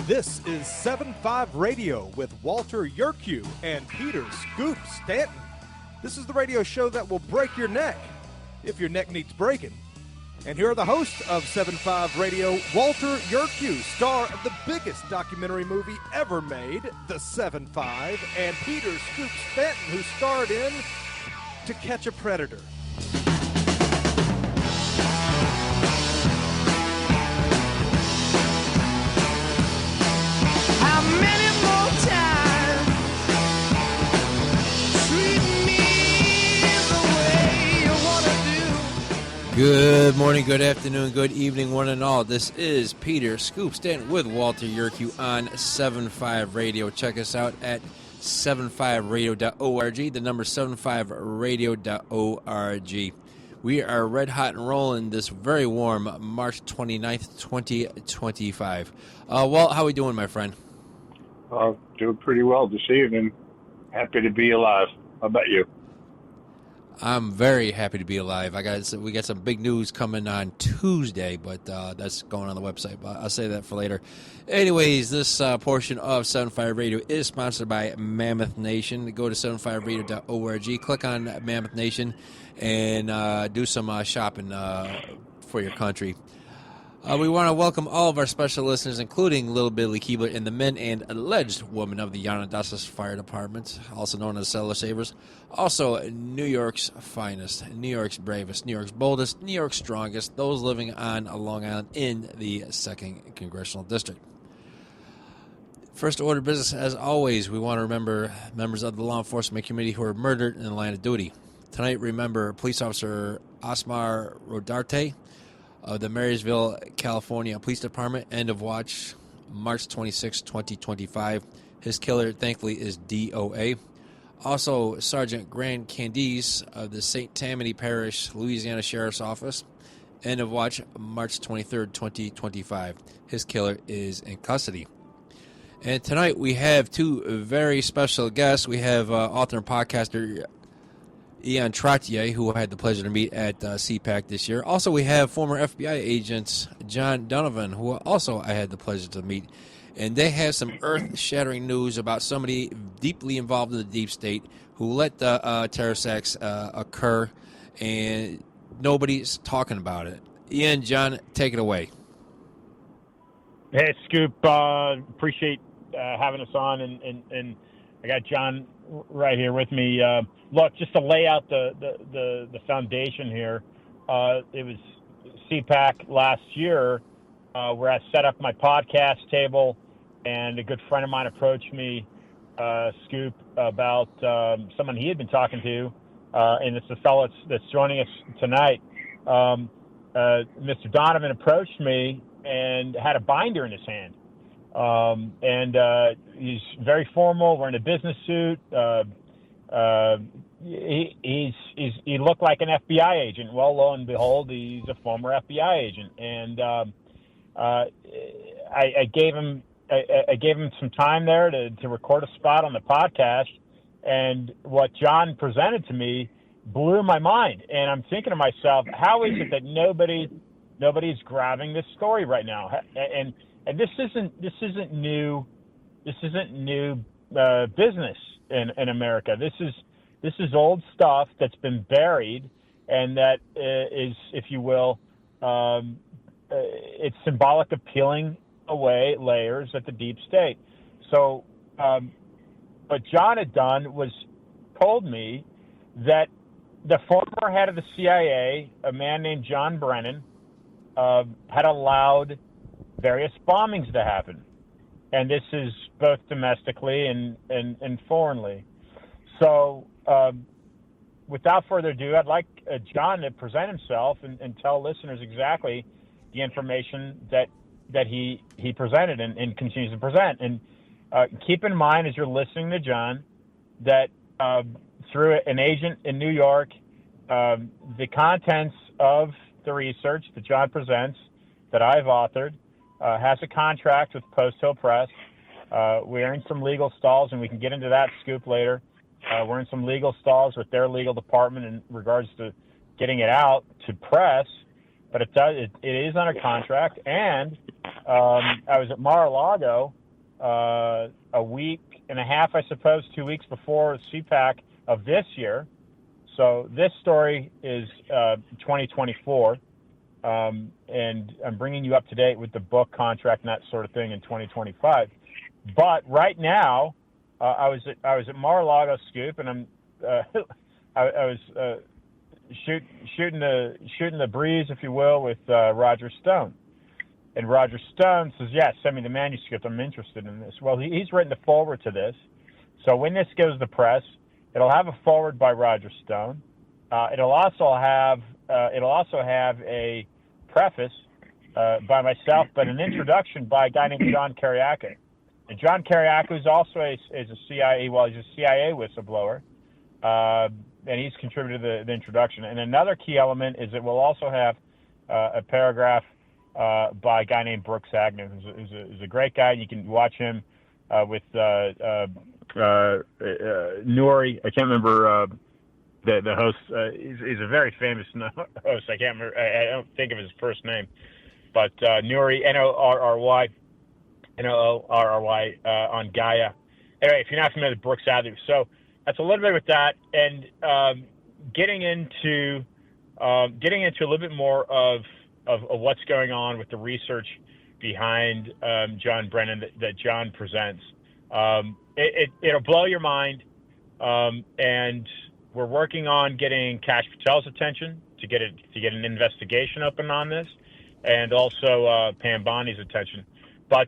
This is 7.5 Radio with Walter Yerkew and Peter Scoop Stanton. This is the radio show that will break your neck, if your neck needs breaking. And here are the hosts of 7.5 Radio, Walter Yerkew, star of the biggest documentary movie ever made, The 7.5, and Peter Scoop Stanton, who starred in To Catch a Predator. Good morning, good afternoon, good evening, one and all. This is Peter Scoop Stanton with Walter Yerkew on 7.5 Radio. Check us out at 75radio.org, the number 75radio.org. We are red hot and rolling this very warm March 29th, 2025. Walt, how are we doing, my friend? Doing pretty well this evening. Happy to be alive. How about you? I'm very happy to be alive. We got some big news coming on Tuesday, but that's going on the website. But I'll say that for later. Anyways, this portion of 7.5 Radio is sponsored by Mammoth Nation. Go to 75radio.org, click on Mammoth Nation, and do some shopping for your country. We want to welcome all of our special listeners, including Little Billy Keebler and the men and alleged women of the Yanadasas Fire Department, also known as Cellar Savers. Also, New York's finest, New York's bravest, New York's boldest, New York's strongest, those living on Long Island in the 2nd Congressional District. First order of business, as always, we want to remember members of the law enforcement community who were murdered in the line of duty. Tonight, remember police officer Osmar Rodarte of the Marysville, California Police Department, end of watch, March 26, 2025. His killer, thankfully, is DOA. Also, Sergeant Grant Candice of the St. Tammany Parish, Louisiana Sheriff's Office, end of watch, March 23, 2025. His killer is in custody. And tonight we have two very special guests. We have author and podcaster Trottier, who I had the pleasure to meet at CPAC this year. Also, we have former FBI agent John Donovan, who also I had the pleasure to meet. And they have some earth-shattering news about somebody deeply involved in the deep state who let the terrorist acts occur, and nobody's talking about it. Ian, John, take it away. Hey, Scoop. Appreciate having us on, and I got John right here with me. Look, just to lay out the foundation here, it was CPAC last year where I set up my podcast table, and a good friend of mine approached me, Scoop, about someone he had been talking to, and it's the fellow that's joining us tonight. Mr. Donovan approached me and had a binder in his hand. He's very formal, wearing a business suit. He looked like an FBI agent. Well, lo and behold, he's a former FBI agent. And I gave him some time there to record a spot on the podcast. And what John presented to me blew my mind. And I'm thinking to myself, how is it that nobody's grabbing this story right now? And this isn't new. This isn't new business in America. This is old stuff that's been buried, and that is, if you will, it's symbolic of peeling away layers at the deep state. So, what John had done was told me that the former head of the CIA, a man named John Brennan, had allowed various bombings to happen. And this is both domestically and foreignly. So without further ado, I'd like John to present himself and tell listeners exactly the information that he presented and continues to present. And keep in mind, as you're listening to John, that through an agent in New York, the contents of the research that John presents, that I've authored, has a contract with Post Hill Press. We're in some legal stalls, and we can get into that scoop later. We're in some legal stalls with their legal department in regards to getting it out to press, but it is under contract. And I was at Mar-a-Lago a week and a half, I suppose, 2 weeks before CPAC of this year. So this story is 2024, and I'm bringing you up to date with the book contract and that sort of thing in 2025. But right now, I was at Mar-a-Lago Scoop, and I was shooting the breeze, if you will, with Roger Stone. And Roger Stone says, "Yeah, send me the manuscript. I'm interested in this." Well, he's written the foreword to this. So when this goes to press, it'll have a foreword by Roger Stone. It'll also have a preface by myself, but an introduction by a guy named John Kiriakou. And John Kiriakou is also is a CIA. Well, he's a CIA whistleblower, and he's contributed to the introduction. And another key element is it will also have a paragraph by a guy named Brooks Agnew, who's a great guy. You can watch him with Nuri. I can't remember the host. He's a very famous host. I can't remember. I don't think of his first name, but Nuri, Norrry, Norrry on Gaia. Anyway, if you're not familiar with Brooks Agnew, so that's a little bit with that, and getting into a little bit more of what's going on with the research behind John Brennan that John presents. It'll blow your mind, and we're working on getting Kash Patel's attention to get an investigation open on this, and also Pam Bondi's attention. But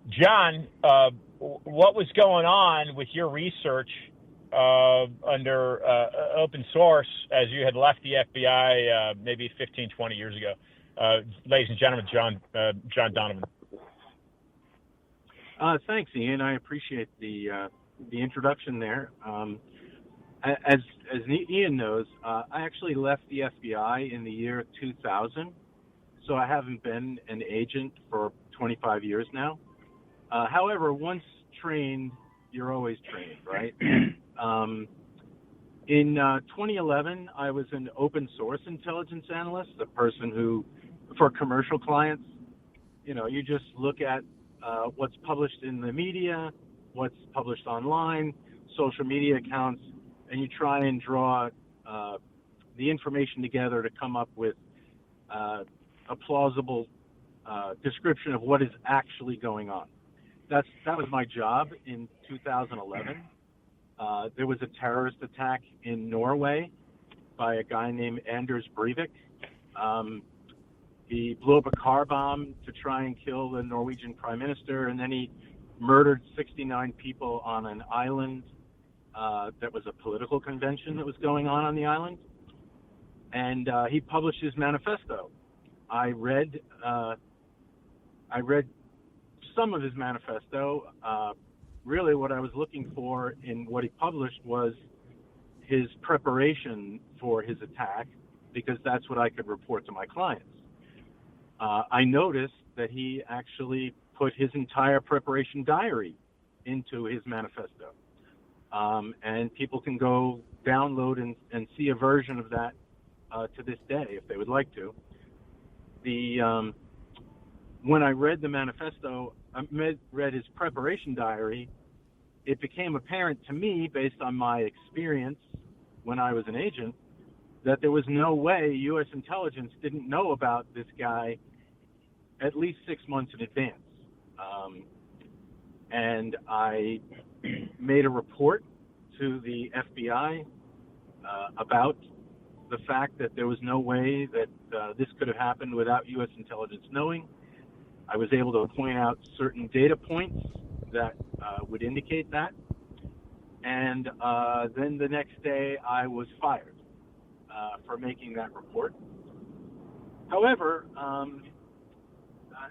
John, what was going on with your research under open source as you had left the FBI maybe 15, 20 years ago? Ladies and gentlemen, John Donovan. Thanks, Ian. I appreciate the introduction there. As Ian knows, I actually left the FBI in the year 2000, so I haven't been an agent for 25 years now. However, once trained, you're always trained, right? In 2011, I was an open source intelligence analyst, a person who, for commercial clients, you just look at what's published in the media, what's published online, social media accounts, and you try and draw the information together to come up with a plausible description of what is actually going on. That was my job in 2011. There was a terrorist attack in Norway by a guy named Anders Breivik. He blew up a car bomb to try and kill the Norwegian prime minister, and then he murdered 69 people on an island that was a political convention that was going on the island. And he published his manifesto. I read some of his manifesto. Really what I was looking for in what he published was his preparation for his attack, because that's what I could report to my clients. I noticed that he actually put his entire preparation diary into his manifesto. And people can go download and see a version of that to this day if they would like to. When I read the manifesto, read his preparation diary, it became apparent to me, based on my experience when I was an agent, that there was no way U.S. intelligence didn't know about this guy at least 6 months in advance. And I made a report to the FBI about the fact that there was no way that this could have happened without U.S. intelligence knowing. I was able to point out certain data points that would indicate that. And then the next day I was fired for making that report. However,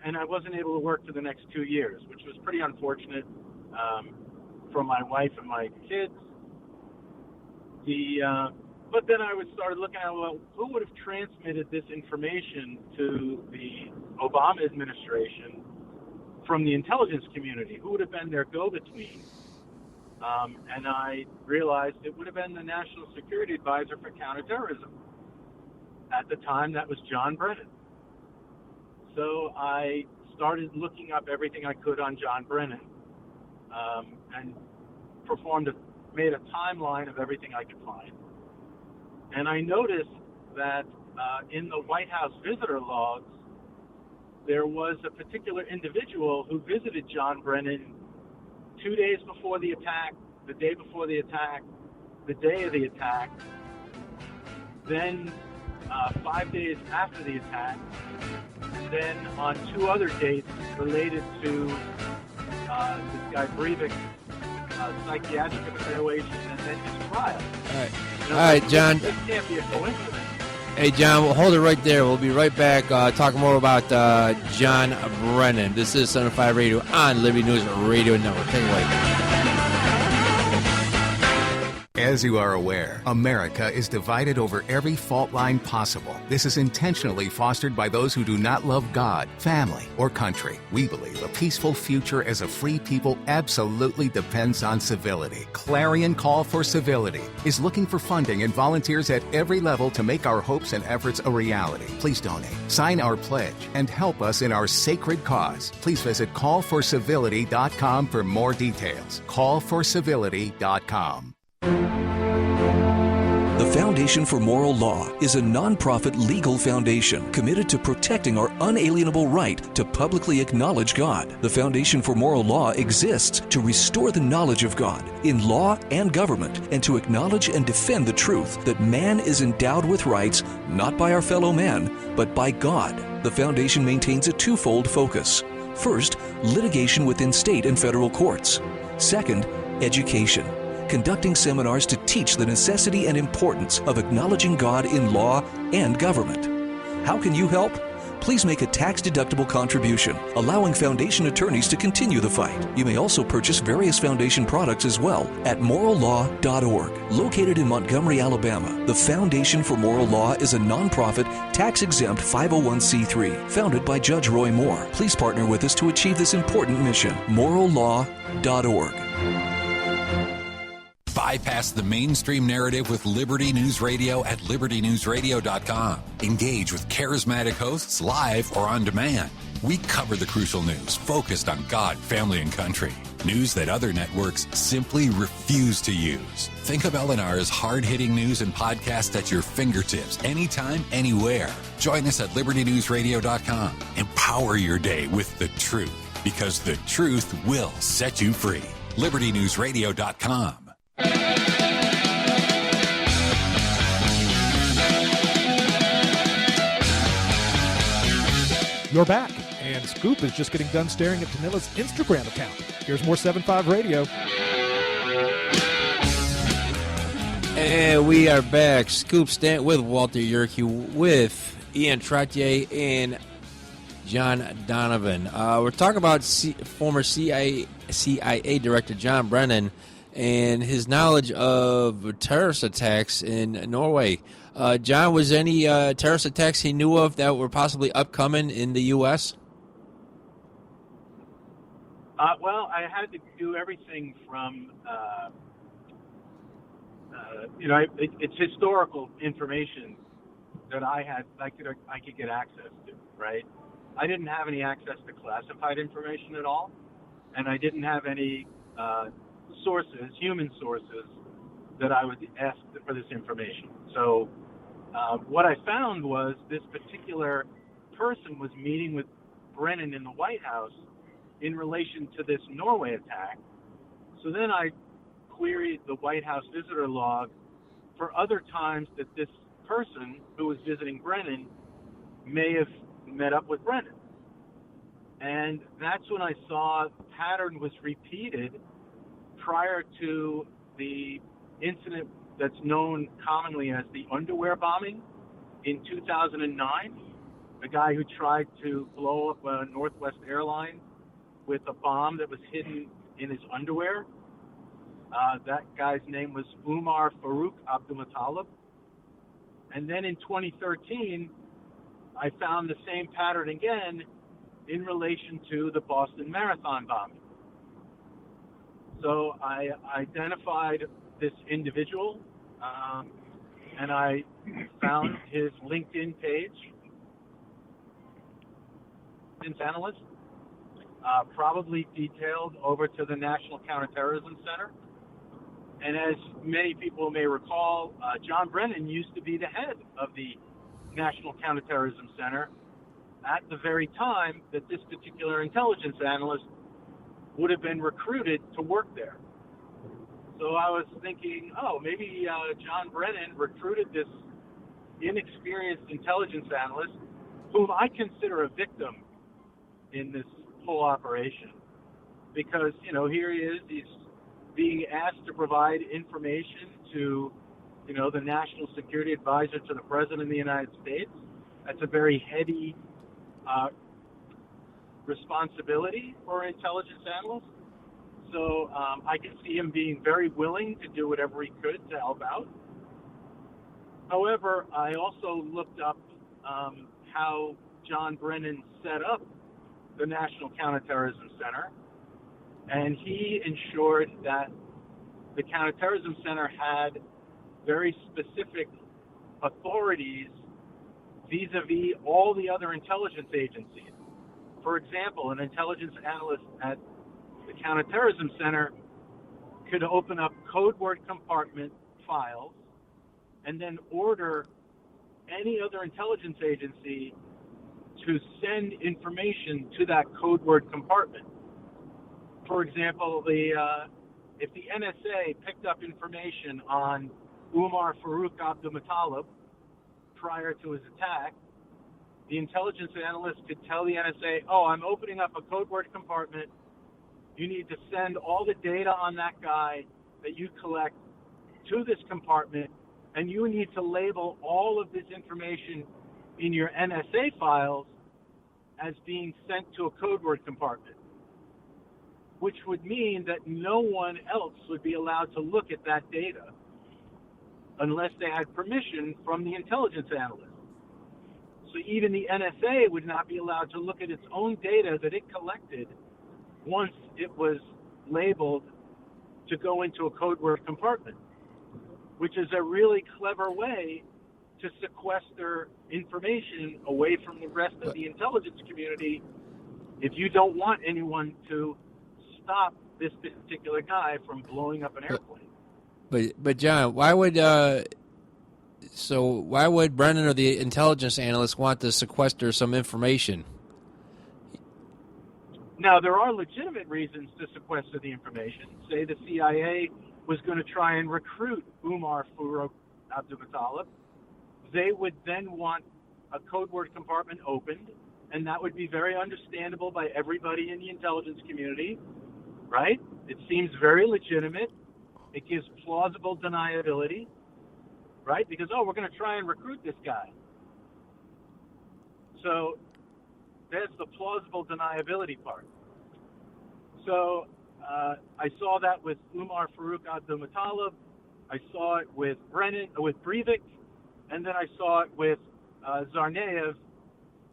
and I wasn't able to work for the next 2 years, which was pretty unfortunate for my wife and my kids. But then I started looking at, well, who would have transmitted this information to the Obama administration from the intelligence community? Who would have been their go-between? And I realized it would have been the National Security Advisor for Counterterrorism. At the time, that was John Brennan. So I started looking up everything I could on John Brennan, and made a timeline of everything I could find. And I noticed that in the White House visitor logs, there was a particular individual who visited John Brennan 2 days before the attack, the day before the attack, the day of the attack, then 5 days after the attack, and then on 2 other dates related to this guy Breivik, psychiatric evaluation, and then his trial. All right, John. This can't be a coincidence. Hey, John, we'll hold it right there. We'll be right back talking more about John Brennan. This is 75 Radio on Liberty News Radio Network. Take it away. As you are aware, America is divided over every fault line possible. This is intentionally fostered by those who do not love God, family, or country. We believe a peaceful future as a free people absolutely depends on civility. Clarion Call for Civility is looking for funding and volunteers at every level to make our hopes and efforts a reality. Please donate, sign our pledge, and help us in our sacred cause. Please visit callforcivility.com for more details. Callforcivility.com. The Foundation for Moral Law is a nonprofit legal foundation committed to protecting our unalienable right to publicly acknowledge God. The Foundation for Moral Law exists to restore the knowledge of God in law and government and to acknowledge and defend the truth that man is endowed with rights not by our fellow man, but by God. The Foundation maintains a twofold focus. First, litigation within state and federal courts. Second, education, conducting seminars to teach the necessity and importance of acknowledging God in law and government. How can you help? Please make a tax-deductible contribution, allowing Foundation attorneys to continue the fight. You may also purchase various Foundation products as well at morallaw.org. Located in Montgomery, Alabama, the Foundation for Moral Law is a nonprofit, tax-exempt 501c3 founded by Judge Roy Moore. Please partner with us to achieve this important mission. morallaw.org. Bypass the mainstream narrative with Liberty News Radio at libertynewsradio.com. Engage with charismatic hosts live or on demand. We cover the crucial news focused on God, family, and country. News that other networks simply refuse to use. Think of LNR's hard-hitting news and podcasts at your fingertips, anytime, anywhere. Join us at libertynewsradio.com. Empower your day with the truth, because the truth will set you free. libertynewsradio.com. You're back, and Scoop is just getting done staring at Danila's Instagram account. Here's more 7.5 Radio. And we are back. Scoop Stant with Walter Yerkew with Ian Trottier and John Donovan. We're talking about former CIA Director John Brennan and his knowledge of terrorist attacks in Norway. John, was there any terrorist attacks he knew of that were possibly upcoming in the U.S.? Well, I had to do everything from, it's historical information that I could get access to, right? I didn't have any access to classified information at all, and I didn't have any sources, human sources, that I would ask for this information. So what I found was this particular person was meeting with Brennan in the White House in relation to this Norway attack. So then I queried the White House visitor log for other times that this person who was visiting Brennan may have met up with Brennan. And that's when I saw the pattern was repeated prior to the incident that's known commonly as the underwear bombing in 2009. The guy who tried to blow up a Northwest airline with a bomb that was hidden in his underwear. That guy's name was Umar Farouk Abdulmutallab. And then in 2013, I found the same pattern again in relation to the Boston Marathon bombing. So I identified this individual, and I found his LinkedIn page, analyst, probably detailed over to the National Counterterrorism Center. And as many people may recall, John Brennan used to be the head of the National Counterterrorism Center at the very time that this particular intelligence analyst would have been recruited to work there. So I was thinking, maybe John Brennan recruited this inexperienced intelligence analyst, whom I consider a victim in this whole operation. Because, here he is, he's being asked to provide information to, the National Security Advisor to the President of the United States. That's a very heady responsibility for an intelligence analyst. So I can see him being very willing to do whatever he could to help out. However, I also looked up how John Brennan set up the National Counterterrorism Center, and he ensured that the Counterterrorism Center had very specific authorities vis-a-vis all the other intelligence agencies. For example, an intelligence analyst at the Counterterrorism Center could open up code word compartment files and then order any other intelligence agency to send information to that code word compartment. For example, if the NSA picked up information on Umar Farouk Abdulmutallab prior to his attack, the intelligence analyst could tell the NSA, I'm opening up a code word compartment. You need to send all the data on that guy that you collect to this compartment, and you need to label all of this information in your NSA files as being sent to a code word compartment, which would mean that no one else would be allowed to look at that data unless they had permission from the intelligence analyst. So even the NSA would not be allowed to look at its own data that it collected once it was labeled to go into a code word compartment, which is a really clever way to sequester information away from the rest of the intelligence community if you don't want anyone to stop this particular guy from blowing up an airplane. But John, why would Brennan or the intelligence analyst want to sequester some information? Now, there are legitimate reasons to sequester the information. Say the CIA was going to try and recruit Umar Farouk Abdulmutallab. They would then want a code word compartment opened, and that would be very understandable by everybody in the intelligence community, right? It seems very legitimate. It gives plausible deniability, right? Because, we're going to try and recruit this guy. So that's the plausible deniability part. So I saw that with Umar Farouk Abdulmutallab. I saw it with Breivik, and then I saw it with Tsarnaev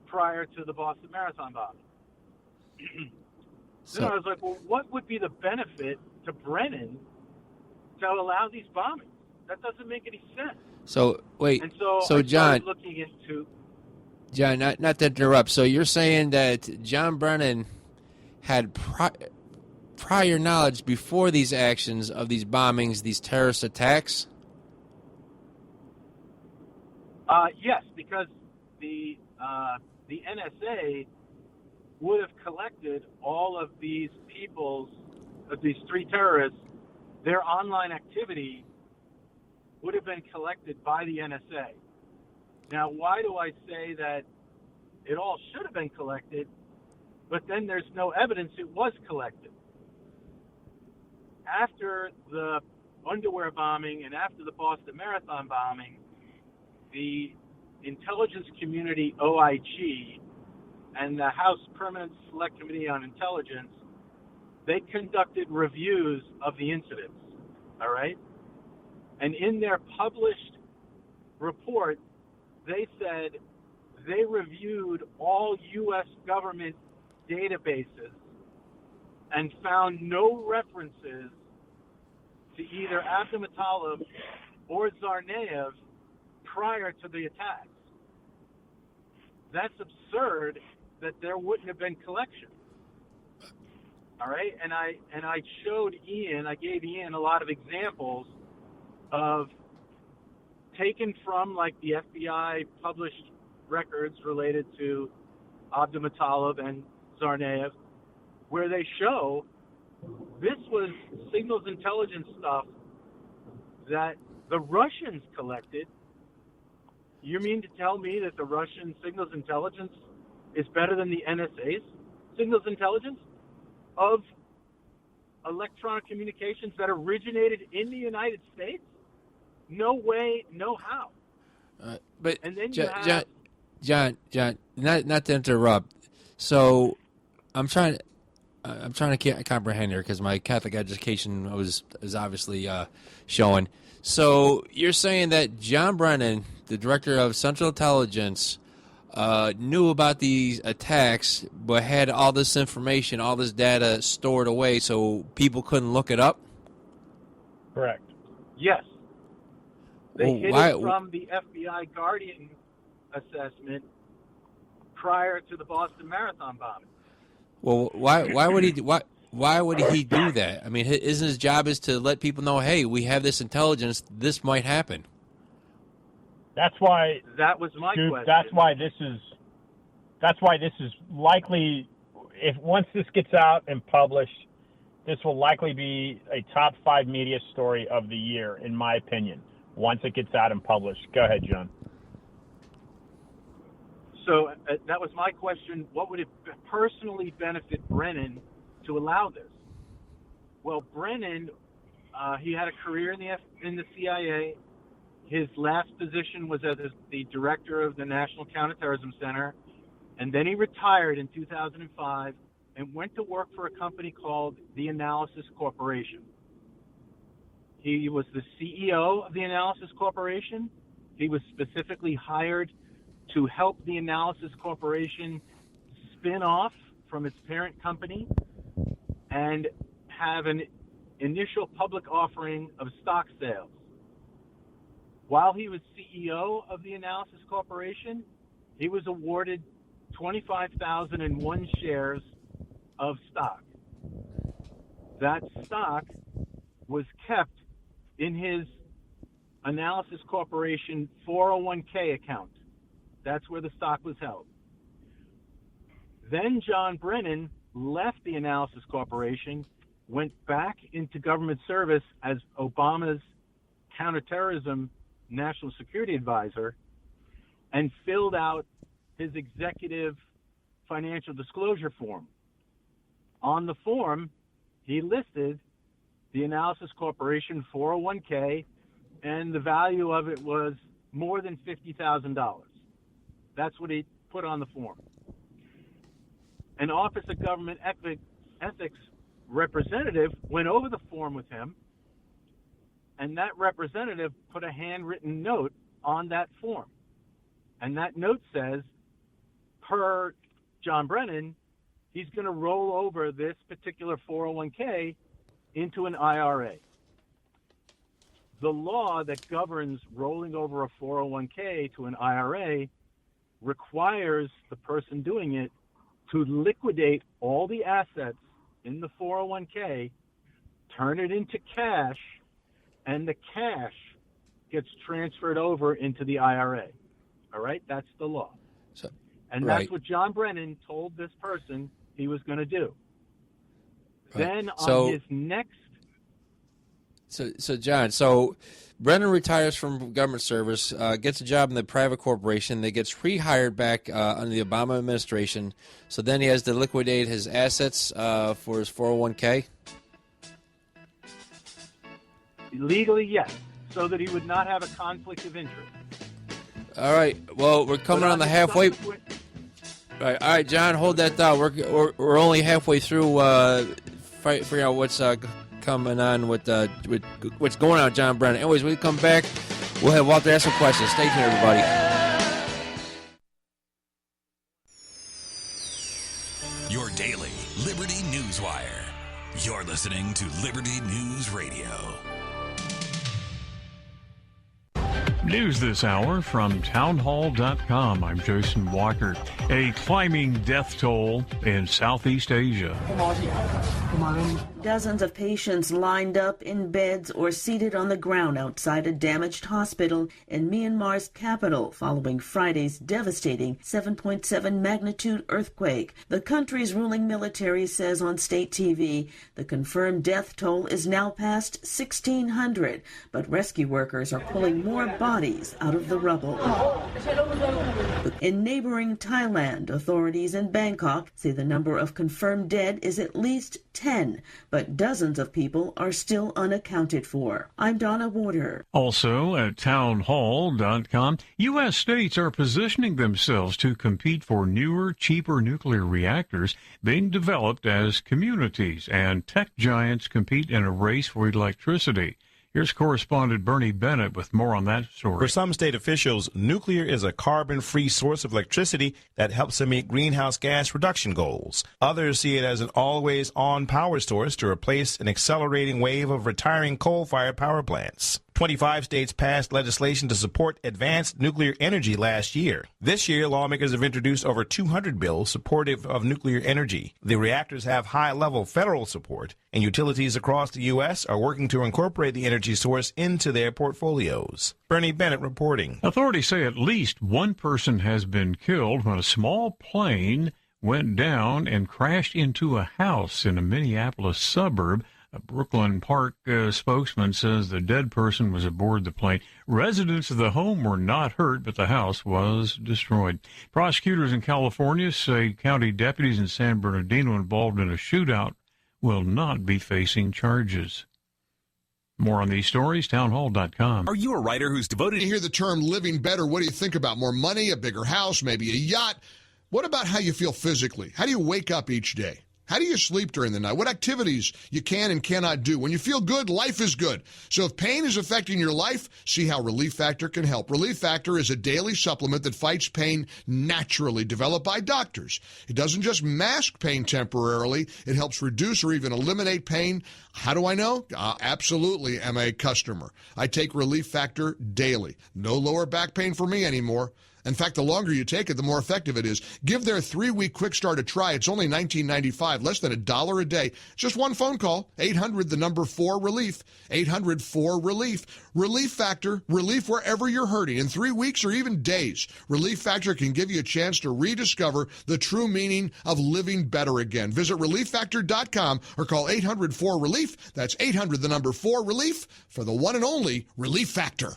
prior to the Boston Marathon bombing. Then I was like, well, what would be the benefit to Brennan to allow these bombings? That doesn't make any sense. So wait. And so I John, started looking into. John, not to interrupt. So you're saying that John Brennan had prior knowledge before these actions of these bombings, these terrorist attacks? Yes, because the NSA would have collected all of these these three terrorists. Their online activity would have been collected by the NSA. Now, why do I say that it all should have been collected, but then there's no evidence it was collected? After the underwear bombing and after the Boston Marathon bombing, the intelligence community, OIG, and the House Permanent Select Committee on Intelligence, they conducted reviews of the incidents, all right? And in their published report, they said they reviewed all U.S. government databases and found no references to either Abdulmutallab or Tsarnaev prior to the attacks. That's absurd that there wouldn't have been collection. All right, and I gave Ian a lot of examples of taken from like the FBI published records related to Abdulmutallab and Tsarnaev, where they show this was signals intelligence stuff that the Russians collected. You mean to tell me that the Russian signals intelligence is better than the NSA's signals intelligence of electronic communications that originated in the United States? No way, no how. But and then John, not to interrupt. So I'm trying to comprehend here because my Catholic education is obviously showing. So you're saying that John Brennan, the director of Central Intelligence, knew about these attacks, but had all this information, all this data stored away, so people couldn't look it up? Correct. Yes. They hid why, it from the FBI Guardian assessment prior to the Boston Marathon bombing. Well, why would he do that? I mean, isn't his job is to let people know, hey, we have this intelligence, this might happen. That's why that was my question. That's why this is likely, if once this gets out and published, this will likely be a top 5 media story of the year, in my opinion, once it gets out and published. Go ahead, John. So that was my question. What would it personally benefit Brennan to allow this? Well, Brennan, he had a career in the CIA. His last position was as the director of the National Counterterrorism Center, and then he retired in 2005 and went to work for a company called the Analysis Corporation. He was the CEO of the Analysis Corporation. He was specifically hired to help the Analysis Corporation spin off from its parent company and have an initial public offering of stock sales. While he was CEO of the Analysis Corporation, he was awarded 25,001 shares of stock. That stock was kept in his Analysis Corporation 401k account. That's where the stock was held. Then John Brennan left the Analysis Corporation, went back into government service as Obama's counterterrorism national security advisor, and filled out his executive financial disclosure form. On the form, he listed the Analysis Corporation 401k, and the value of it was more than $50,000. That's what he put on the form. An Office of Government Ethics representative went over the form with him, and that representative put a handwritten note on that form. And that note says, per John Brennan, he's going to roll over this particular 401k into an IRA. The law that governs rolling over a 401k to an IRA requires the person doing it to liquidate all the assets in the 401k, turn it into cash, and the cash gets transferred over into the IRA. All right? That's the law. That's what John Brennan told this person he was going to do. Right. Then on his next... So John, Brennan retires from government service, gets a job in the private corporation, that gets rehired back under the Obama administration. So then he has to liquidate his assets for his 401k? Legally, yes, so that he would not have a conflict of interest. All right. Well, we're coming on the halfway. All right, John, hold that thought. We're only halfway through figuring out what's coming on with what's going on with John Brennan. Anyways, when we come back, we'll have Walter ask some questions. Stay tuned, everybody. Your daily Liberty News Wire. You're listening to Liberty News Radio. News this hour from townhall.com. I'm Jason Walker. A climbing death toll in Southeast Asia. Dozens of patients lined up in beds or seated on the ground outside a damaged hospital in Myanmar's capital following Friday's devastating 7.7 magnitude earthquake. The country's ruling military says on state TV the confirmed death toll is now past 1,600, but rescue workers are pulling more bodies out of the rubble. In neighboring Thailand, authorities in Bangkok say the number of confirmed dead is at least 10, but dozens of people are still unaccounted for. I'm Donna Warder. Also at townhall.com, U.S. states are positioning themselves to compete for newer, cheaper nuclear reactors being developed as communities and tech giants compete in a race for electricity. Here's correspondent Bernie Bennett with more on that story. For some state officials, nuclear is a carbon-free source of electricity that helps them meet greenhouse gas reduction goals. Others see it as an always-on power source to replace an accelerating wave of retiring coal-fired power plants. 25 states passed legislation to support advanced nuclear energy last year. This year, lawmakers have introduced over 200 bills supportive of nuclear energy. The reactors have high-level federal support, and utilities across the U.S. are working to incorporate the energy source into their portfolios. Bernie Bennett reporting. Authorities say at least one person has been killed when a small plane went down and crashed into a house in a Minneapolis suburb. A Brooklyn Park spokesman says the dead person was aboard the plane. Residents of the home were not hurt, but the house was destroyed. Prosecutors in California say county deputies in San Bernardino involved in a shootout will not be facing charges. More on these stories, townhall.com. Are you a writer who's devoted to hear the term living better? What do you think about? More money, a bigger house, maybe a yacht? What about how you feel physically? How do you wake up each day? How do you sleep during the night? What activities you can and cannot do? When you feel good, life is good. So if pain is affecting your life, see how Relief Factor can help. Relief Factor is a daily supplement that fights pain naturally, developed by doctors. It doesn't just mask pain temporarily. It helps reduce or even eliminate pain. How do I know? Absolutely am a customer. I take Relief Factor daily. No lower back pain for me anymore. In fact, the longer you take it, the more effective it is. Give their 3-week quick start a try. It's only $19.95, less than $1 a day. Just one phone call, 800-4-RELIEF, 800-4-RELIEF. Relief Factor, relief wherever you're hurting, in 3 weeks or even days. Relief Factor can give you a chance to rediscover the true meaning of living better again. Visit ReliefFactor.com or call 800-4-RELIEF. That's 800-4-RELIEF for the one and only Relief Factor.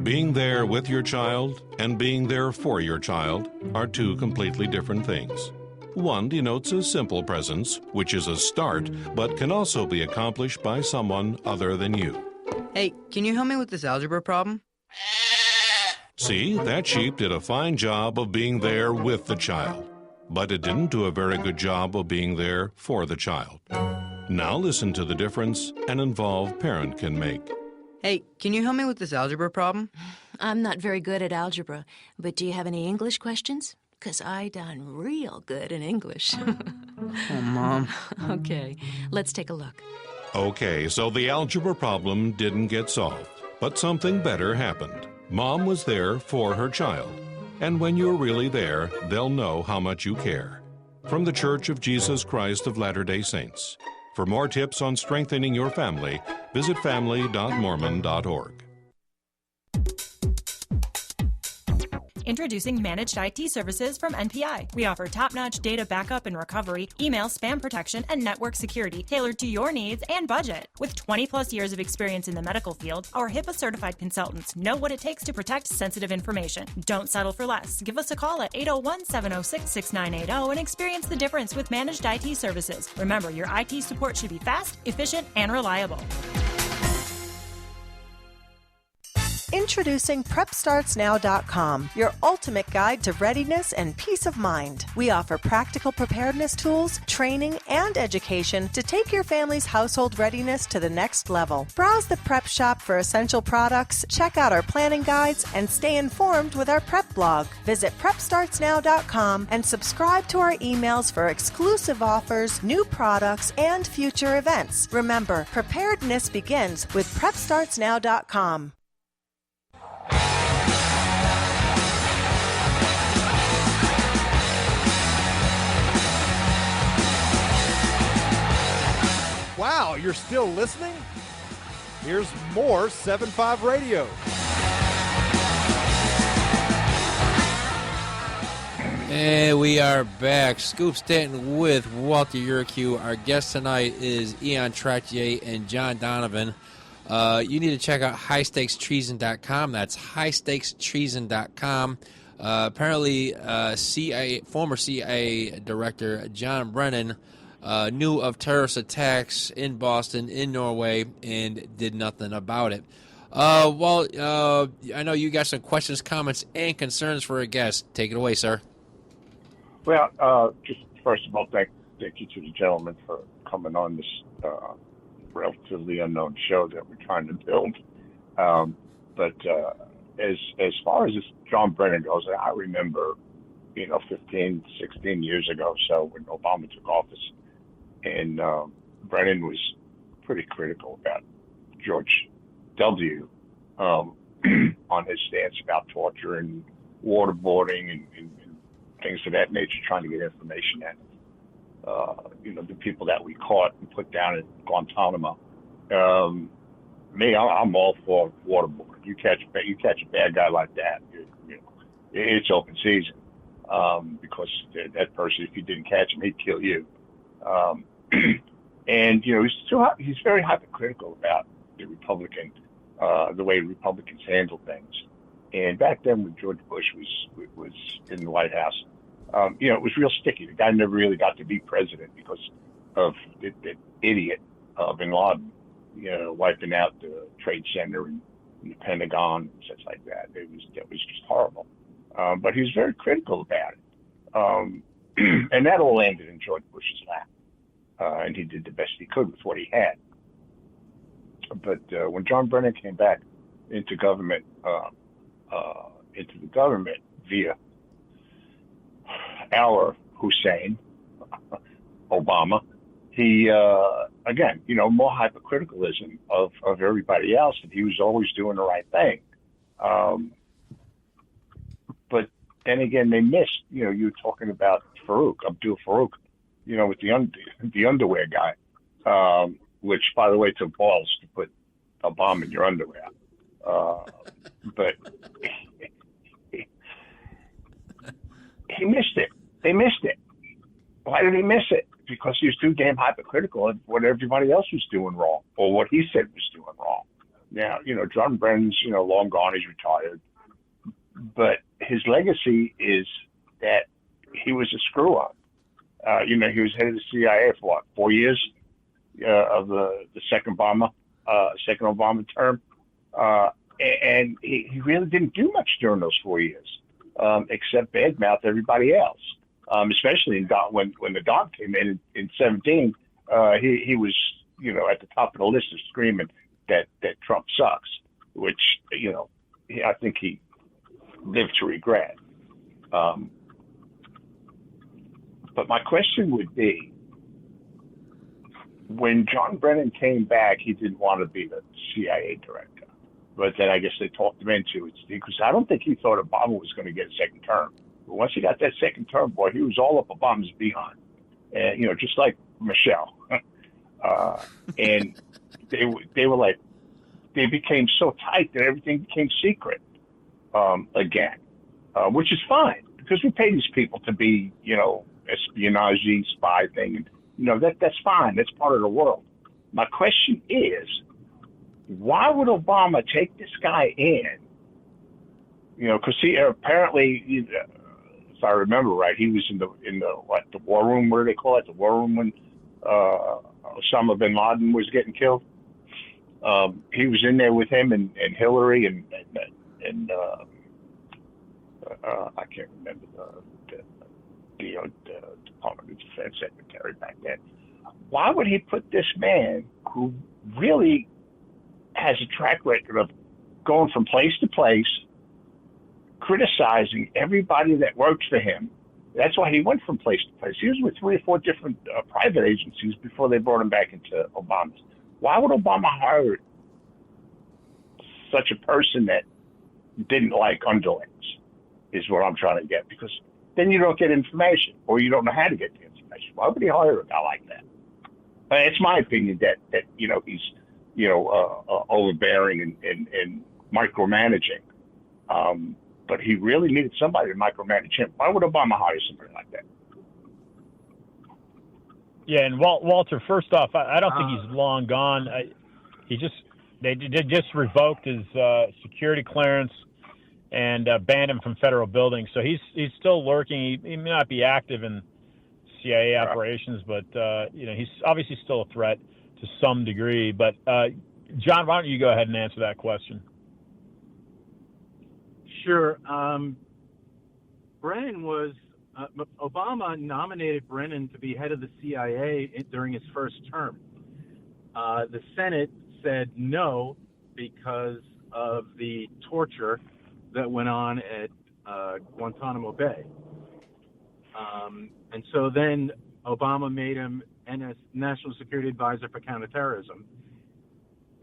Being there with your child and being there for your child are two completely different things. One denotes a simple presence, which is a start, but can also be accomplished by someone other than you. Hey, can you help me with this algebra problem? See, that sheep did a fine job of being there with the child, but it didn't do a very good job of being there for the child. Now listen to the difference an involved parent can make. Hey, can you help me with this algebra problem? I'm not very good at algebra, but do you have any English questions? 'Cause I done real good in English. Oh, Mom. Okay, let's take a look. Okay, so the algebra problem didn't get solved, but something better happened. Mom was there for her child, and when you're really there, they'll know how much you care. From the Church of Jesus Christ of Latter-day Saints. For more tips on strengthening your family, visit family.mormon.org. Introducing Managed IT Services from NPI. We offer top-notch data backup and recovery, email spam protection, and network security tailored to your needs and budget. With 20-plus years of experience in the medical field, our HIPAA-certified consultants know what it takes to protect sensitive information. Don't settle for less. Give us a call at 801-706-6980 and experience the difference with Managed IT Services. Remember, your IT support should be fast, efficient, and reliable. Introducing PrepStartsNow.com, your ultimate guide to readiness and peace of mind. We offer practical preparedness tools, training, and education to take your family's household readiness to the next level. Browse the prep shop for essential products, check out our planning guides, and stay informed with our prep blog. Visit PrepStartsNow.com and subscribe to our emails for exclusive offers, new products, and future events. Remember, preparedness begins with PrepStartsNow.com. you're still listening? Here's more 7-5 Radio. And we are back. Scoop Stanton with Walter Urquhart. Our guest tonight is Trottier and John Donovan. You need to check out highstakestreason.com. That's highstakestreason.com. Apparently, former CIA Director John Brennan knew of terrorist attacks in Boston, in Norway, and did nothing about it. I know you got some questions, comments, and concerns for a guest. Take it away, sir. Well, just first of all, thank you to the gentleman for coming on this relatively unknown show that we're trying to build. But as far as this John Brennan goes, I remember, 15, 16 years ago, so when Obama took office, and Brennan was pretty critical about George W. On his stance about torture and waterboarding and things of that nature, trying to get information out of, the people that we caught and put down at Guantanamo. I'm all for waterboarding. You catch a bad guy like that, it's open season, because that person, if you didn't catch him, he'd kill you. And he's very hypocritical about the the way Republicans handle things. And back then, when George Bush was in the White House, it was real sticky. The guy never really got to be president because of the idiot Bin Laden, wiping out the Trade Center and the Pentagon and such like that. That was just horrible. But he was very critical about it. And that all landed in George Bush's lap. And he did the best he could with what he had. But when John Brennan came back into government, via our Hussein, Obama, he, again, more hypercriticalism of everybody else, and he was always doing the right thing. But then again, they missed, you were talking about Abdul Farouk, with the underwear guy, which, by the way, took balls to put a bomb in your underwear. But he missed it. They missed it. Why did he miss it? Because he was too damn hypercritical of what everybody else was doing wrong, or what he said was doing wrong. Now, John Brennan's, long gone, he's retired. But his legacy is that he was a screw-up. He was head of the CIA for 4 years of the second Obama term. And he really didn't do much during those 4 years, except badmouth everybody else. Especially when the Don came in 17, he was, at the top of the list of screaming that Trump sucks, which, I think he lived to regret. But my question would be, when John Brennan came back, he didn't want to be the CIA director. But then I guess they talked him into it, because I don't think he thought Obama was going to get a second term. But once he got that second term, boy, he was all up Obama's behind. And, just like Michelle. And they were like, they became so tight that everything became secret again, which is fine, because we pay these people to be, espionage, spy thing. And, that's fine. That's part of the world. My question is, why would Obama take this guy in? Because he apparently, if I remember right, he was in the war room. What do they call it? The war room when Osama bin Laden was getting killed. He was in there with him and Hillary and I can't remember the Department of Defense secretary back then. Why would he put this man who really has a track record of going from place to place, criticizing everybody that works for him? That's why he went from place to place. He was with 3 or 4 different private agencies before they brought him back into Obama's. Why would Obama hire such a person that didn't like underlings, is what I'm trying to get, because then you don't get information, or you don't know how to get the information. Why would he hire a guy like that? It's my opinion that he's overbearing and micromanaging. But he really needed somebody to micromanage him. Why would Obama hire somebody like that? Yeah, and Walter, first off, I don't think he's long gone. They just revoked his security clearance and banned him from federal buildings. So he's still lurking. He may not be active in CIA operations, but he's obviously still a threat to some degree. But John, why don't you go ahead and answer that question? Sure. Brennan was Obama nominated Brennan to be head of the CIA during his first term. The Senate said no because of the torture that went on at Guantanamo Bay. And so then Obama made him National Security Advisor for Counterterrorism,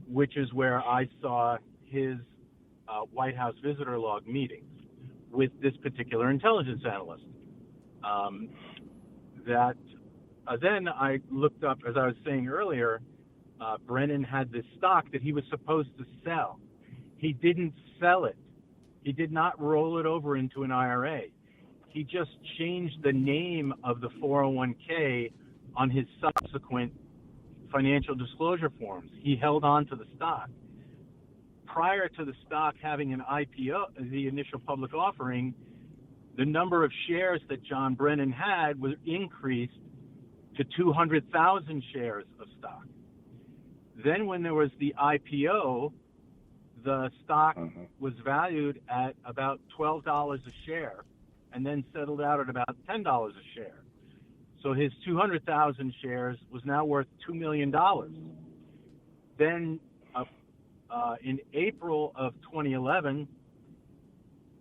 which is where I saw his White House visitor log meetings with this particular intelligence analyst. Then I looked up, as I was saying earlier, Brennan had this stock that he was supposed to sell. He didn't sell it. He did not roll it over into an IRA. He just changed the name of the 401k on his subsequent financial disclosure forms. He held on to the stock. Prior to the stock having an IPO, the initial public offering, the number of shares that John Brennan had was increased to 200,000 shares of stock. Then when there was the IPO, the stock was valued at about $12 a share and then settled out at about $10 a share. So his 200,000 shares was now worth $2 million. Then in April of 2011,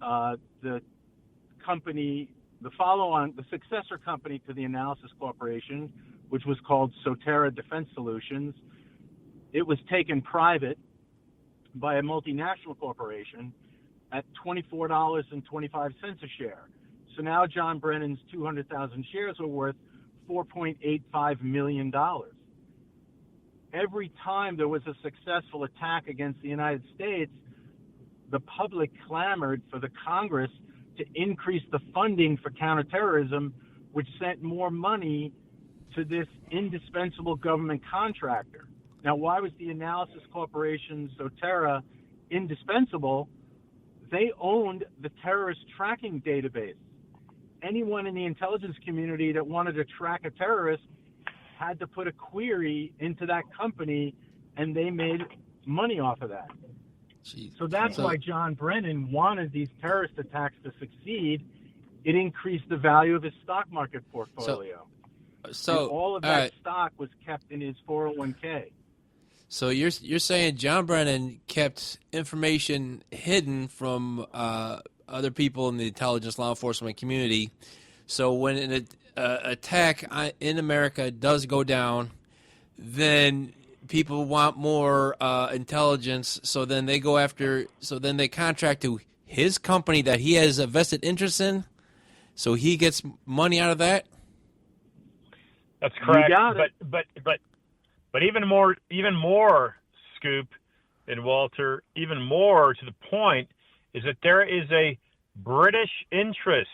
the company, the successor company to the Analysis Corporation, which was called Sotera Defense Solutions, it was taken private by a multinational corporation at $24.25 a share. So now John Brennan's 200,000 shares are worth $4.85 million. Every time there was a successful attack against the United States, the public clamored for the Congress to increase the funding for counterterrorism, which sent more money to this indispensable government contractor. Now, why was the Analysis Corporation, Sotera, indispensable? They owned the terrorist tracking database. Anyone in the intelligence community that wanted to track a terrorist had to put a query into that company, and they made money off of that. Jeez. So that's why John Brennan wanted these terrorist attacks to succeed. It increased the value of his stock market portfolio. So and all of that stock was kept in his 401k. So you're saying John Brennan kept information hidden from other people in the intelligence law enforcement community. So when an attack in America does go down, then people want more intelligence. So then they go after. So then they contract to his company that he has a vested interest in. So he gets money out of that. That's correct. But even more, Scoop and Walter, even more to the point, is that there is a British interest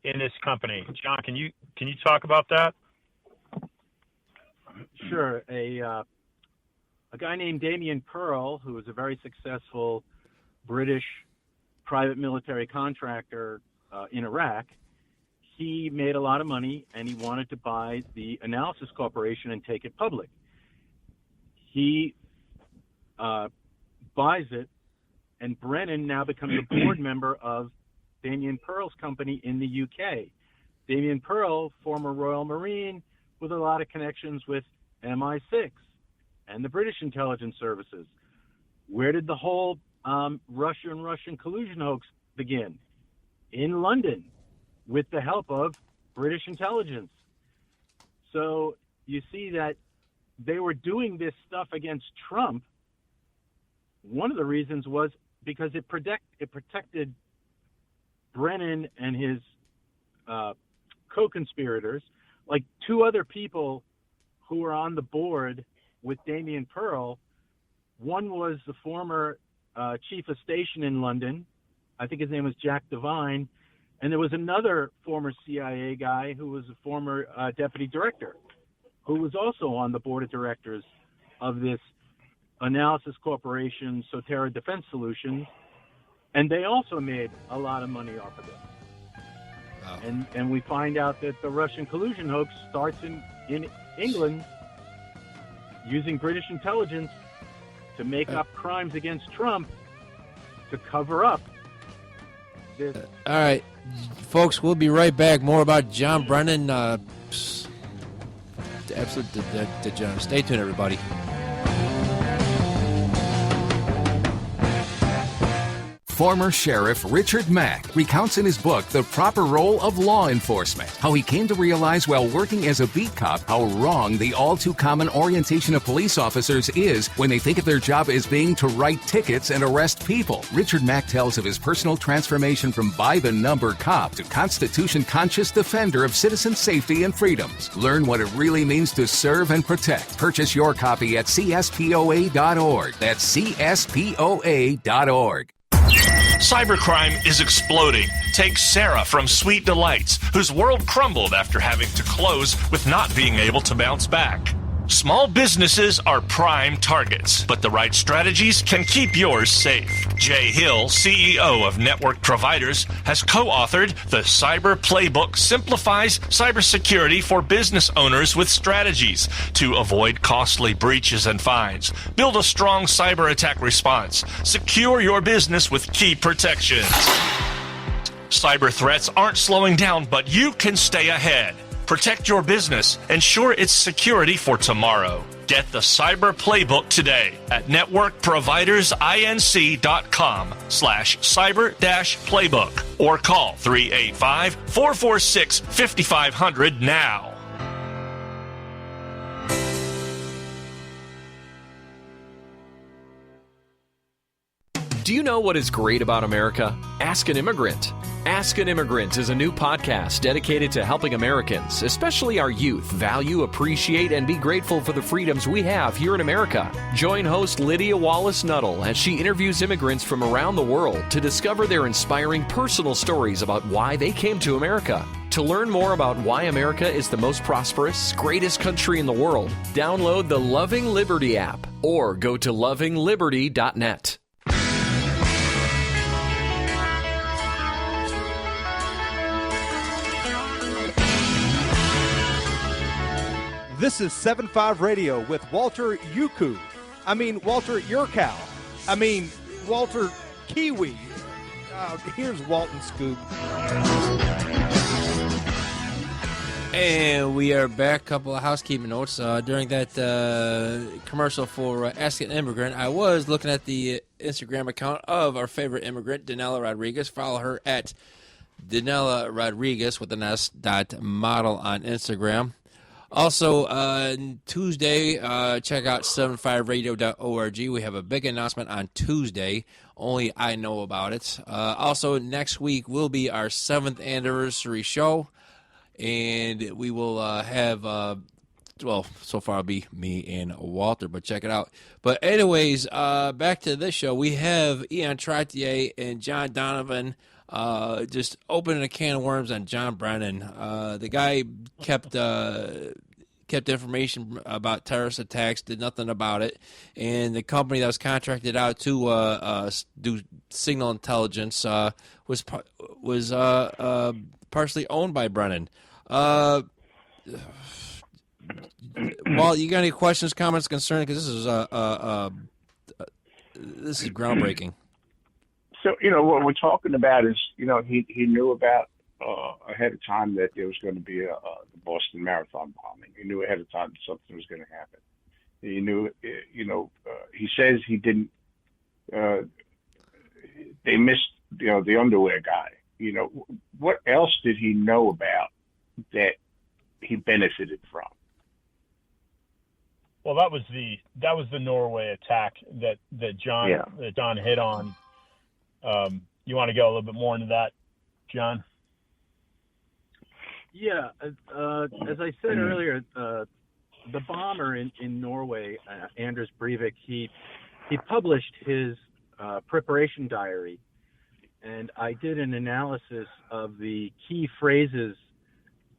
in this company. John, can you talk about that? Sure. A guy named Damien Pearl, who was a very successful British private military contractor in Iraq, he made a lot of money and he wanted to buy the Analysis Corporation and take it public. He buys it, and Brennan now becomes a board member of Damien Pearl's company in the UK. Damien Pearl, former Royal Marine, with a lot of connections with MI6 and the British intelligence services. Where did the whole Russian collusion hoax begin? In London, with the help of British intelligence. So you see that they were doing this stuff against Trump. One of the reasons was because it protected Brennan and his co-conspirators, like two other people who were on the board with Damien Pearl. One was the former chief of station in London. I think his name was Jack Devine. And there was another former CIA guy who was a former deputy director, who was also on the board of directors of this analysis corporation, Sotera Defense Solutions. And they also made a lot of money off of this. Wow. And we find out that the Russian collusion hoax starts in England using British intelligence to make up crimes against Trump to cover up this. All right, folks, we'll be right back. More about John Brennan. Absolute degenerate. Stay tuned, everybody. Former Sheriff Richard Mack recounts in his book The Proper Role of Law Enforcement how he came to realize while working as a beat cop how wrong the all-too-common orientation of police officers is when they think of their job as being to write tickets and arrest people. Richard Mack tells of his personal transformation from by-the-number cop to Constitution-conscious defender of citizen safety and freedoms. Learn what it really means to serve and protect. Purchase your copy at CSPOA.org. That's CSPOA.org. Cybercrime is exploding. Take Sarah from Sweet Delights, whose world crumbled after having to close with not being able to bounce back. Small businesses are prime targets, but the right strategies can keep yours safe. Jay Hill, CEO of Network Providers, has co-authored The Cyber Playbook Simplifies Cybersecurity for Business Owners with Strategies to avoid costly breaches and fines. Build a strong cyber attack response. Secure your business with key protections. Cyber threats aren't slowing down, but you can stay ahead. Protect your business. Ensure its security for tomorrow. Get the Cyber Playbook today at networkprovidersinc.com/cyber-playbook or call 385-446-5500 now. Do you know what is great about America? Ask an Immigrant. Ask an Immigrant is a new podcast dedicated to helping Americans, especially our youth, value, appreciate, and be grateful for the freedoms we have here in America. Join host Lydia Wallace-Nuttall as she interviews immigrants from around the world to discover their inspiring personal stories about why they came to America. To learn more about why America is the most prosperous, greatest country in the world, download the Loving Liberty app or go to lovingliberty.net. This is 7.5 Radio with Walter Yuku. Walter Yurkow. Walter Kiwi. Here's Walton Scoop. And we are back. Couple of housekeeping notes. During that commercial for Ask an Immigrant, I was looking at the Instagram account of our favorite immigrant, Danila Rodrigues. Follow her at Danila Rodrigues with an S .model on Instagram. Also, Tuesday, check out 75radio.org. We have a big announcement on Tuesday. Only I know about it. Also, next week will be our 7th anniversary show. And we will have, so far it'll be me and Walter, but check it out. But anyways, back to this show. We have Ian Trottier and John Donovan just opening a can of worms on John Brennan. The guy kept information about terrorist attacks, did nothing about it, and the company that was contracted out to do signal intelligence was partially owned by Brennan. Well, you got any questions, comments, concerns? Because this is groundbreaking. So, what we're talking about is, he knew about ahead of time that there was going to be the Boston Marathon bombing. He knew ahead of time that something was going to happen. He knew, he says he didn't, they missed, the underwear guy. What else did he know about that he benefited from? Well, that was the Norway attack that John hit on. You want to go a little bit more into that, John? Yeah, as I said earlier, the bomber in Norway, Anders Breivik, he published his preparation diary, and I did an analysis of the key phrases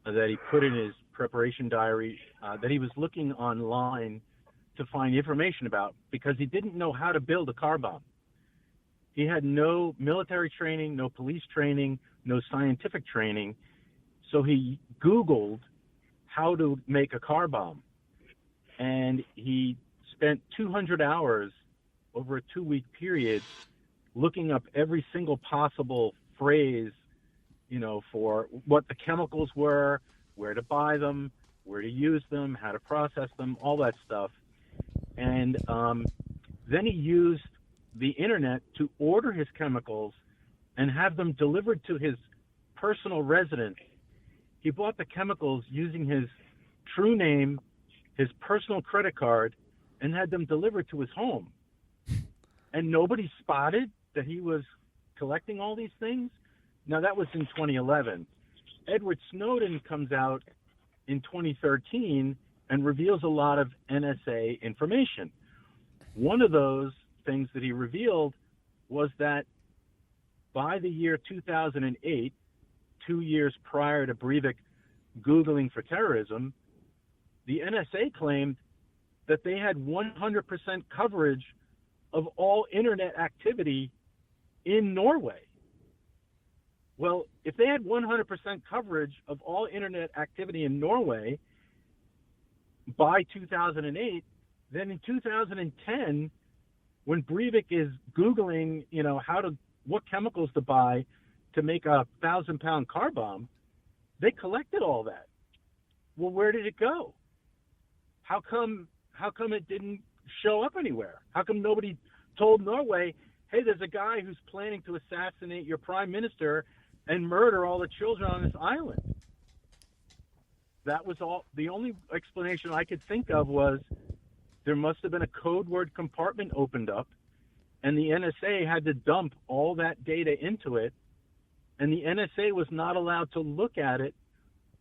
that he put in his preparation diary that he was looking online to find information about, because he didn't know how to build a car bomb. He had no military training, no police training, no scientific training, so he Googled how to make a car bomb. And he spent 200 hours over a 2-week period looking up every single possible phrase, for what the chemicals were, where to buy them, where to use them, how to process them, all that stuff. And then he used the internet to order his chemicals and have them delivered to his personal residence. He bought the chemicals using his true name, his personal credit card, and had them delivered to his home. And nobody spotted that he was collecting all these things. Now, that was in 2011. Edward Snowden comes out in 2013 and reveals a lot of NSA information. One of those things that he revealed was that by the year 2008, 2 years prior to Breivik Googling for terrorism, the NSA claimed that they had 100% coverage of all internet activity in Norway. Well, if they had 100% coverage of all internet activity in Norway by 2008, then in 2010, when Breivik is Googling, what chemicals to buy to make a 1,000-pound car bomb, they collected all that. Well, where did it go? How come it didn't show up anywhere? How come nobody told Norway, hey, there's a guy who's planning to assassinate your prime minister and murder all the children on this island? That was all. The only explanation I could think of was there must have been a code word compartment opened up, and the NSA had to dump all that data into it, and the NSA was not allowed to look at it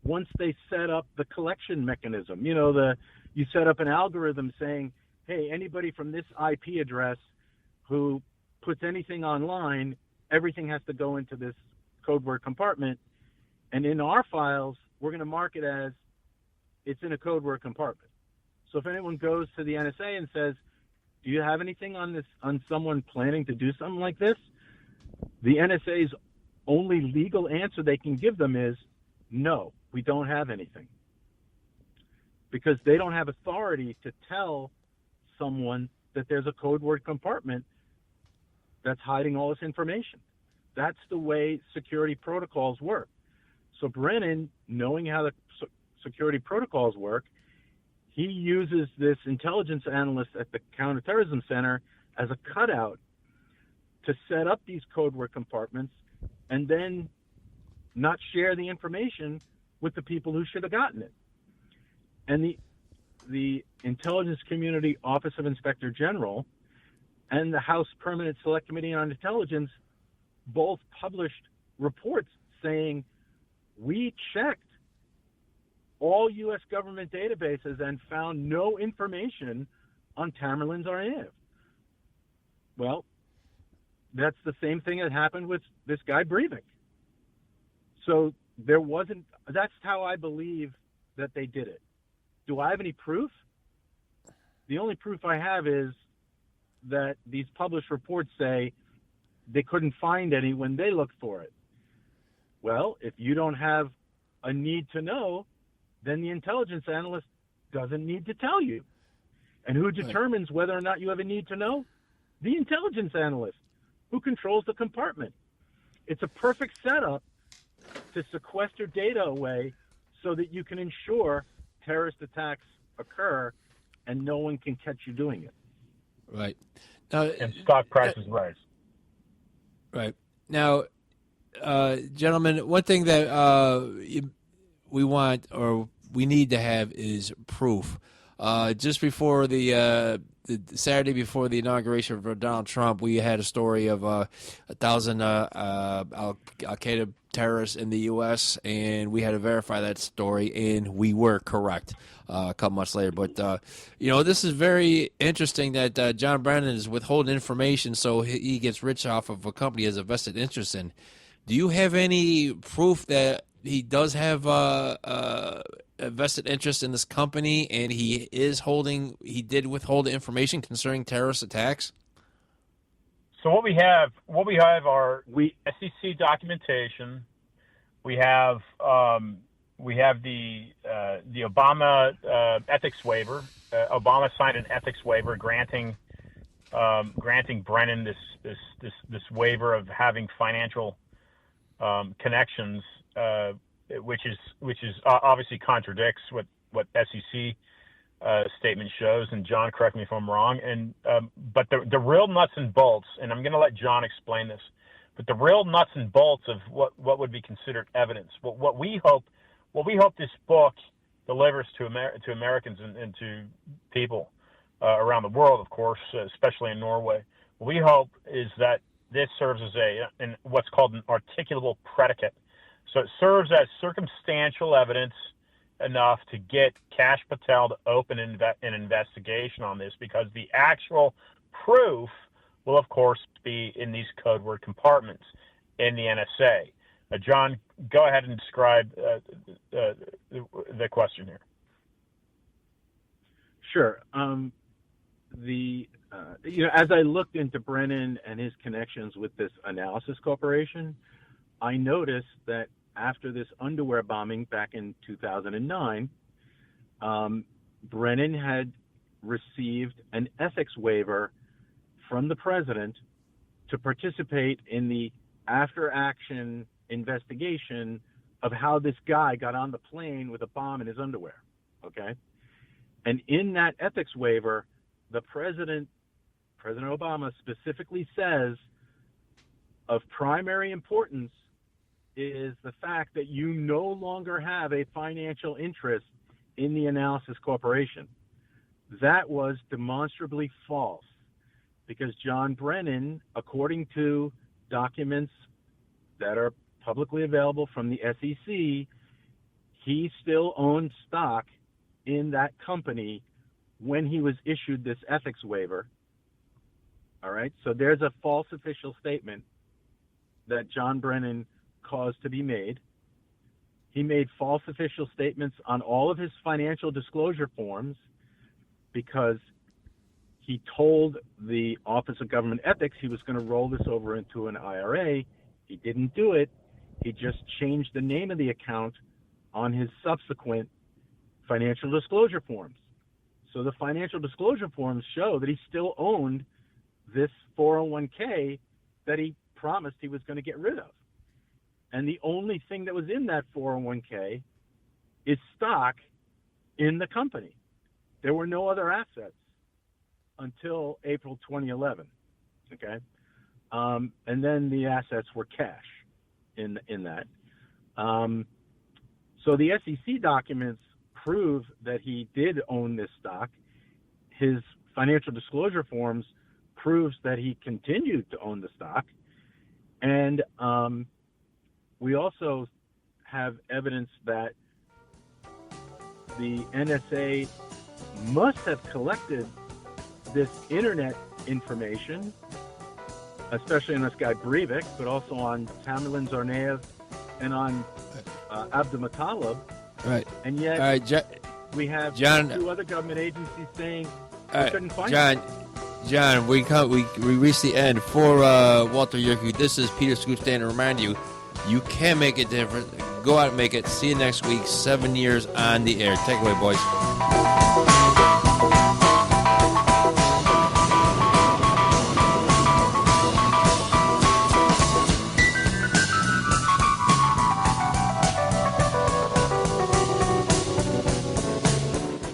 once they set up the collection mechanism. You set up an algorithm saying, hey, anybody from this IP address who puts anything online, everything has to go into this code word compartment. And in our files, we're going to mark it as it's in a code word compartment. So if anyone goes to the NSA and says, do you have anything on someone planning to do something like this? The NSA's only legal answer they can give them is, no, we don't have anything. Because they don't have authority to tell someone that there's a code word compartment that's hiding all this information. That's the way security protocols work. So Brennan, knowing how the security protocols work, he uses this intelligence analyst at the Counterterrorism Center as a cutout to set up these code word compartments and then not share the information with the people who should have gotten it. And the Intelligence Community Office of Inspector General and the House Permanent Select Committee on Intelligence both published reports saying, we checked all U.S. government databases and found no information on Tamerlan Tsarnaev. Well, that's the same thing that happened with this guy Breivik. So that's how I believe that they did it. Do I have any proof? The only proof I have is that these published reports say they couldn't find any when they looked for it. Well, if you don't have a need to know, then the intelligence analyst doesn't need to tell you. And who determines whether or not you have a need to know? The intelligence analyst, who controls the compartment. It's a perfect setup to sequester data away so that you can ensure terrorist attacks occur and no one can catch you doing it. Right. And stock prices rise. Right. Now, gentlemen, one thing that we want or we need to have is proof. Just before the Saturday before the inauguration of Donald Trump, we had a story of 1,000 Al-Qaeda terrorists in the U.S., and we had to verify that story, and we were correct a couple months later. But, this is very interesting that John Brennan is withholding information so he gets rich off of a company he has a vested interest in. Do you have any proof that he does have a vested interest in this company, and he did withhold information concerning terrorist attacks? So what we have are SEC documentation. We have the Obama ethics waiver. Obama signed an ethics waiver granting Brennan this waiver of having financial connections, which is obviously contradicts what SEC statement shows. And John, correct me if I'm wrong. And but the real nuts and bolts, and I'm going to let John explain this, but the real nuts and bolts of what would be considered evidence, what we hope this book delivers to Americans and to people around the world, of course, especially in Norway. What we hope is that this serves as what's called an articulable predicate. So it serves as circumstantial evidence enough to get Kash Patel to open an investigation on this, because the actual proof will, of course, be in these code word compartments in the NSA. John, go ahead and describe the question here. Sure. As I looked into Brennan and his connections with this Analysis Corporation, I noticed that after this underwear bombing back in 2009, Brennan had received an ethics waiver from the president to participate in the after-action investigation of how this guy got on the plane with a bomb in his underwear, okay? And in that ethics waiver, the President Obama specifically says of primary importance is the fact that you no longer have a financial interest in the Analysis Corporation. That was demonstrably false, because John Brennan, according to documents that are publicly available from the SEC, he still owned stock in that company when he was issued this ethics waiver. All right, so there's a false official statement that John Brennan caused to be made. He made false official statements on all of his financial disclosure forms because he told the Office of Government Ethics he was going to roll this over into an IRA. He didn't do it. He just changed the name of the account on his subsequent financial disclosure forms. So the financial disclosure forms show that he still owned this 401k that he promised he was going to get rid of. And the only thing that was in that 401k is stock in the company. There were no other assets until April 2011, okay? And then the assets were cash in that. So the SEC documents prove that he did own this stock. His financial disclosure forms proves that he continued to own the stock. And we also have evidence that the NSA must have collected this internet information, especially on this guy Breivik, but also on Tamerlan Tsarnaev and on Abdulmutallab. Right. And yet we have two other government agencies saying we couldn't find it. John, we reached the end. For Walter Yerke, this is Peter Scoop Stanton to remind you, you can make it different. Go out and make it. See you next week. 7 years on the air. Take it away, boys.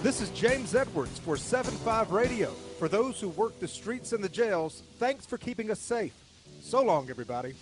This is James Edwards for 7.5 Radio. For those who work the streets and the jails, thanks for keeping us safe. So long, everybody.